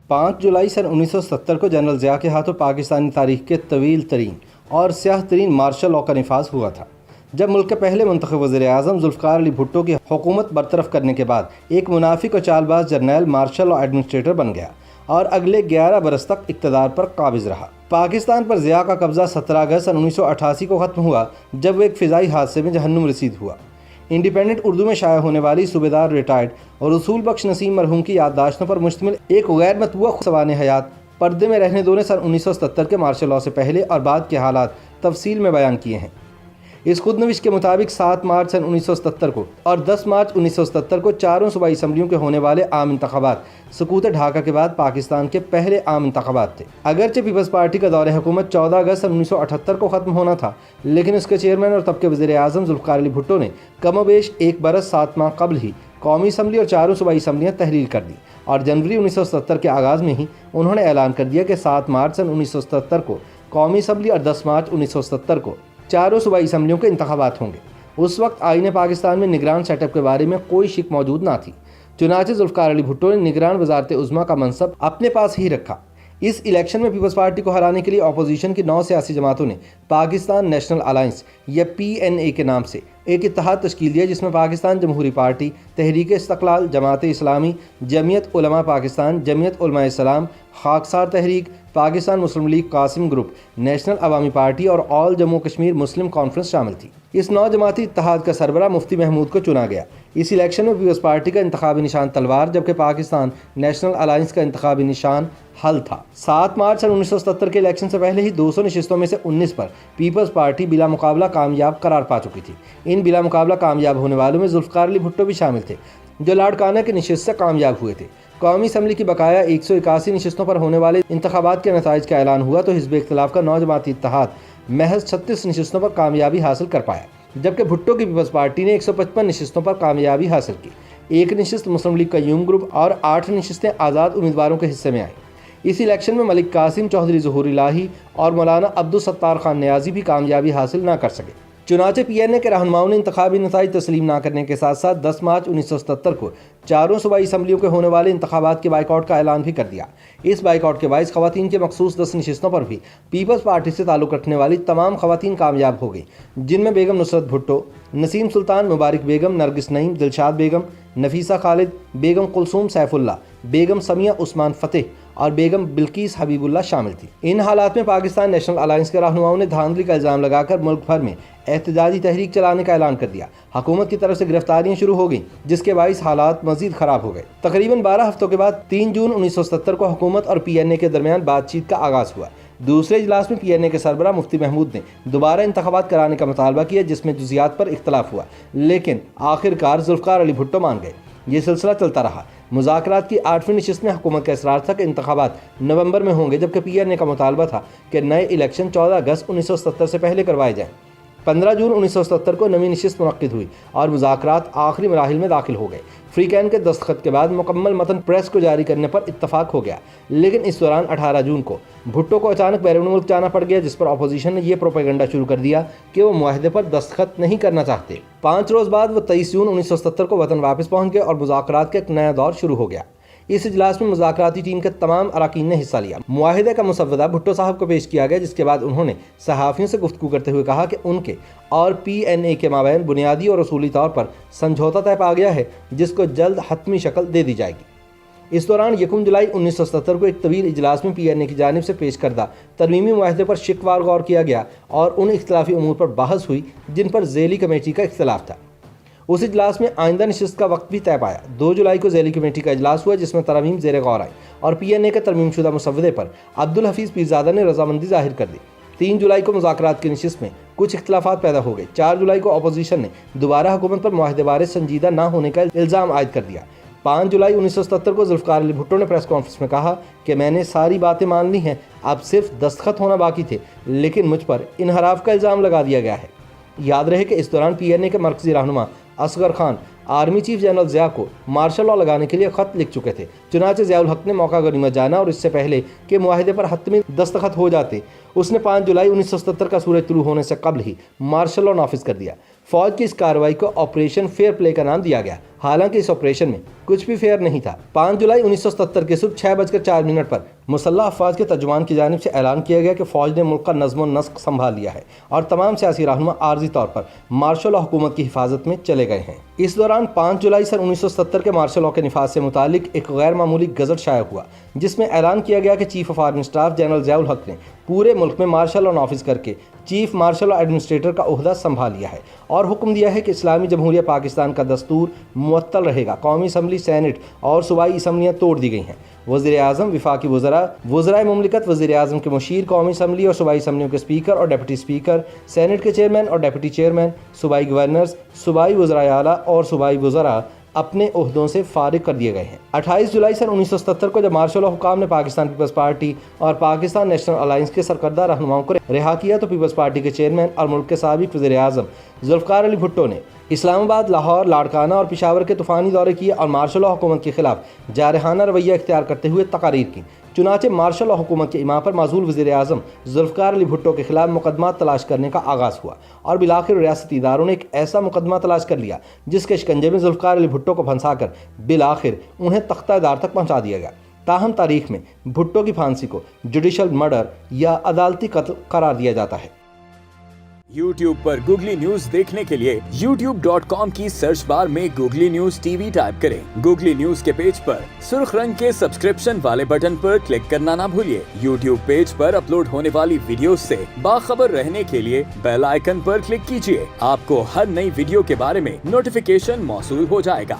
5 जुलाई सन 1970 को जनरल ज़िया के हाथों पाकिस्तानी तारीख के तवील तरीन और स्याह तरीन मार्शल लॉ का निफाज हुआ था, जब मुल्क के पहले मुंतखब वज़ीर-ए-आज़म ज़ुल्फ़िकार अली भुट्टो की हुकूमत बरतरफ करने के बाद एक मुनाफिक और Chaalbaaz Jarnail martial law administrator बन गया और अगले 11 बरस तक इक़्तिदार पर काबिज़ रहा। पाकिस्तान पर ज़िया का कब्ज़ा 17 अगस्त सन 1988 को ख़त्म हुआ, जब वो एक फ़िज़ाई हादसे में जहन्नुम रसीद हुआ। इंडिपेंडेंट उर्दू में शाया होने वाली सूबेदार रिटायर्ड और उसूल बख्श नसीम मरहूम की याददाश्तों पर मुश्तमिल एक गैर मतबूआ सवाने हयात पर्दे में रहने दो ने सन 1977 के मार्शल लॉ से पहले और बाद के हालात तफसील में बयान किए हैं। इस खुदनविश के मुताबिक 7 मार्च सन 1977 को और 10 मार्च 1977 को चारों सूबाई असम्बलियों के होने वाले आम इंतखाबात सकूत ढाका के बाद पाकिस्तान के पहले आम इंतखाबात थे। अगरचे पीपल्स पार्टी का दौर हुकूमत 14 अगस्त सन 1978 को ख़त्म होना था, लेकिन उसके चेयरमैन और तब के वज़ीर-ए-आज़म ज़ुल्फ़िकार अली भुट्टो ने कमोबेश 1 बरस 7 माह कबल ही कौमी असम्बली और चारों सूबाई असम्बलियाँ तहरीर कर दी और जनवरी 1970 के आगाज़ में ही उन्होंने ऐलान कर दिया कि 7 मार्च सन 1977 को कौमी असम्बली और 10 मार्च 1970 को चारों सूबाई असम्बलियों के इंतखाबात होंगे। उस वक्त आईने पाकिस्तान में निगरान सेटअप के बारे में कोई शिक मौजूद ना थी, चुनाचे ज़ुल्फ़िकार अली भुट्टो ने निगरान वज़ारत उज़्मा का मनसब अपने पास ही रखा। इस इलेक्शन में पीपल्स पार्टी को हराने के लिए अपोजिशन की 9 सियासी जमातों ने पाकिस्तान नेशनल अलायंस या PNA के नाम से एक इत्तेहाद तश्कील दिया, जिसमें पाकिस्तान जमहूरी पार्टी, तहरीक इस्तक़लाल, जमात इस्लामी, जमीयत उलमा पाकिस्तान, जमीयत उलमा इस्लाम, खाकसार तहरीक, पाकिस्तान मुस्लिम लीग कासिम ग्रुप, नेशनल अवामी पार्टी और ऑल जम्मू कश्मीर मुस्लिम कॉन्फ्रेंस शामिल थी। इस 9 जमाती इत्तेहाद का सरबरा मुफ्ती महमूद को चुना गया। इस इलेक्शन में पीपल्स पार्टी का इंतखाबी निशान तलवार, जबकि पाकिस्तान नेशनल अलायंस का इंतखाबी निशान हल था। 7 मार्च सन 1970 के इलेक्शन से पहले ही 200 नशिस्तों में से 19 पर पीपल्स पार्टी बिला मुकाबला कामयाब करार पा चुकी थी। इन बिला मुकाबला कामयाब होने वालों में ज़ुल्फ़िकार अली भुट्टो भी शामिल थे, जो लाड़काना के नशिस्त से कामयाब हुए थे। कौमी असम्बली की बकाया 181 नशिस्तों पर होने वाले इंतखाबात के नताइज का ऐलान हुआ तो हिज़्ब इख्तिलाफ का 9 जमाती इत्तेहाद महज 36 नशिस्तों पर कामयाबी हासिल कर पाया, जबकि भुट्टो की पीपल्स पार्टी ने 155 नशिस्तों पर कामयाबी हासिल की। 1 नशिस्त मुस्लिम लीग कयूम ग्रुप और 8 नशिस्तें आज़ाद उम्मीदवारों के हिस्से में आईं। इस इलेक्शन में मलिक कासिम, चौधरी ज़हूर इलाही और मौलाना अब्दुल सत्तार खान नियाज़ी भी कामयाबी हासिल ना कर सके। चुनाचे PNA के रहनुमाओं ने इंतखाबी नताइज तस्लीम ना करने के साथ साथ 10 मार्च 1977 को चारों सूबाई असम्बलियों के होने वाले इंतखाबात के बाइकआउट का ऐलान भी कर दिया। इस बाइकआउट के बाइस खवातीन के मखसूस 10 नशिस्तों पर भी पीपल्स पार्टी से ताल्लुक़ रखने वाली तमाम खवातीन कामयाब हो गई, जिनमें बेगम नुसरत भुट्टो, नसीम सुल्तान, मुबारक बेगम, नरगिस नईम, दिलशाद बेगम, नफीसा खालिद, बेगम कुलसूम सैफुल्ला, बेगम समिया उस्मान फ़तेह और बेगम बिल्किस हबीबुल्ला शामिल थी। इन हालात में पाकिस्तान नेशनल अलायंस के रहनुमाओं ने धांधली का इल्ज़ाम लगाकर मुल्क भर में एहतजाजी तहरीक चलाने का ऐलान कर दिया। हुकूमत की तरफ से गिरफ्तारियां शुरू हो गईं, जिसके बाइस हालात मजीद ख़राब हो गए। तकरीबन 12 हफ्तों के बाद 3 जून 1970 को हुकूमत और PNA के दरमियान बातचीत का आगाज़ हुआ। दूसरे इजलास में PNA के सरबरा मुफ्ती महमूद ने दोबारा इंतखाबात कराने का मुतालबा किया, जिसमें जुज़ियात पर इख्तलाफ हुआ, लेकिन आखिरकार ज़ुल्फ़िकार अली भुट्टो मान गए। ये सिलसिला चलता रहा। मुज़ाकरात की 8वीं नशिस्त में हुकूमत का इसरार था कि इंतखाबात नवंबर में होंगे, जबकि PNA का मुतालबा था कि नए इलेक्शन 14 अगस्त 1970 से पहले करवाए जाएँ। 15 जून 1970 को नवी नशिस्त मुनक्किद हुई और मुज़ाकरात आखिरी मराहिल में दाखिल हो गए। फ्री कैन के दस्तखत के बाद मुकम्मल मतन प्रेस को जारी करने पर इत्तफाक हो गया, लेकिन इस दौरान 18 जून को भुट्टो को अचानक बैरून मुल्क जाना पड़ गया, जिस पर अपोजिशन ने यह प्रोपेगेंडा शुरू कर दिया कि वो मुआहदे पर दस्तखत नहीं करना चाहते। 5 रोज़ बाद वो 23 जून 1970 को वतन वापस पहुँच गए और मुज़ाकरात का एक नया दौर शुरू हो गया। इस इजलास में मुज़ाकराती टीम के तमाम अरकान ने हिस्सा लिया। मुआहदे का मुसव्वदा भुट्टो साहब को पेश किया गया, जिसके बाद उन्होंने सहाफ़ियों से गुफ्तगू करते हुए कहा कि उनके और PNA के माबैन बुनियादी और उसूली तौर पर समझौता तय पा गया है, जिसको जल्द हतमी शक्ल दे दी जाएगी। इस दौरान 1 जुलाई 1970 को एक तवील इजलास में PNA की जानिब से पेश करदा तरमीमी मुआहदे पर शिकवार गौर किया गया और उन इख्तिलाफी उमूर पर बहस हुई जिन पर ज़ैली कमेटी का इख्तिलाफ था। उस इजलास में आइंदा नशिस्त का वक्त भी तय पाया। 2 जुलाई को ज़ैली कमेटी का इजलास हुआ, जिसमें तरमीम ज़ेर गौर आई और PNA के तरमीम शुदा मुसव्वदे पर अब्दुल हफीज़ पीरज़ादा ने रजामंदी जाहिर कर दी। 3 जुलाई को मुज़ाकरात की नशिस्त में कुछ इख्तिलाफात पैदा हो गए। 4 जुलाई को अपोजिशन ने दोबारा हुकूमत पर मुआहदे बारे संजीदा न होने का इल्ज़ाम आयद कर दिया। 5 जुलाई 1970 को ज़ुल्फ़िकार अली भुट्टो ने प्रेस कॉन्फ्रेंस में कहा कि मैंने सारी बातें मान ली हैं, अब सिर्फ दस्तखत होना बाकी थे, लेकिन मुझ पर इनहराफ का इल्ज़ाम लगा दिया गया है। याद रहे कि इस दौरान PNA के मरकज़ी रहनुमा Asghar Khan army chief general Zia को मार्शल लॉ लगाने के लिए ख़त लिख चुके थे। चुनाचे ज़ियाउल हक ने मौका गनीमत जाना और इससे पहले कि मुआहदे पर हतमी दस्तखत हो जाते, उसने 5 जुलाई 1970 का सूरज तुलू होने से कबल ही मार्शल लॉ नाफिज कर दिया। फ़ौज की इस कार्रवाई को ऑपरेशन फेयर प्ले का नाम दिया गया حالانکہ اس آپریشن میں کچھ بھی فیئر نہیں تھا۔ 5 جولائی 1977 کی صبح 6:04 پر مسلح افواج کے ترجمان کی جانب سے اعلان کیا گیا کہ فوج نے ملک کا نظم و نسق سنبھال لیا ہے اور تمام سیاسی رہنما عارضی طور پر مارشل لا حکومت کی حفاظت میں چلے گئے ہیں۔ اس دوران 5 جولائی سن 1970 کے مارشل لا کے نفاذ سے متعلق ایک غیر معمولی گزٹ شائع ہوا، جس میں اعلان کیا گیا کہ chief of army staff general Zia الحق نے پورے ملک میں مارشل لا نافذ کر کے چیف مارشل لا ایڈمنسٹریٹر کا عہدہ سنبھال لیا ہے اور حکم دیا ہے کہ اسلامی جمہوریہ پاکستان کا دستور معطل رہے گا۔ قومی اسمبلی، سینٹ اور صوبائی اسمبلیاں توڑ دی گئی ہیں۔ وزیر اعظم، وفاقی وزرائے مملکت، وزیر اعظم کے مشیر، قومی اسمبلی اور صوبائی اسمبلیوں کے اسپیکر اور ڈپٹی اسپیکر، سینٹ کے چیئرمین اور ڈپٹی چیئرمین، صوبائی گورنرز، صوبائی وزرائے اعلیٰ اور صوبائی وزراء اپنے عہدوں سے فارغ کر دیے گئے ہیں۔ 28 جولائی سن 1977 کو جب مارشل لا حکام نے پاکستان پیپلز پارٹی اور پاکستان نیشنل الائنس کے سرکردہ رہنماؤں کو رہا کیا تو پیپلز پارٹی کے چیئرمین اور ملک کے سابق وزیر اعظم ذوالفقار علی بھٹو نے اسلام آباد، لاہور، لاڑکانہ اور پشاور کے طوفانی دورے کیے اور مارشل لا حکومت کے خلاف جارحانہ رویہ اختیار کرتے ہوئے تقاریر کی۔ چنانچہ مارشل لا حکومت کے ایما پر معزول وزیر اعظم ذوالفقار علی بھٹو کے خلاف مقدمات تلاش کرنے کا آغاز ہوا اور بالآخر ریاستی اداروں نے ایک ایسا مقدمہ تلاش کر لیا جس کے شکنجے میں ذوالفقار علی بھٹو کو پھنسا کر بالآخر انہیں تختہ دار تک پہنچا دیا گیا۔ تاہم تاریخ میں بھٹو کی پھانسی کو جوڈیشل مرڈر یا عدالتی قتل قرار دیا جاتا ہے۔ YouTube پر گوگلی نیوز دیکھنے کے لیے youtube.com کی سرچ بار میں googly news T V type کریں۔ گوگلی نیوز کے پیج پر سرخ رنگ کے سبسکرپشن والے بٹن پر کلک کرنا نہ بھولیے۔ YouTube پیج پر اپلوڈ ہونے والی ویڈیوز سے باخبر رہنے کے لیے بیل آئیکن پر کلک کیجیے۔ آپ کو ہر نئی ویڈیو کے بارے میں نوٹیفیکیشن موصول ہو جائے گا۔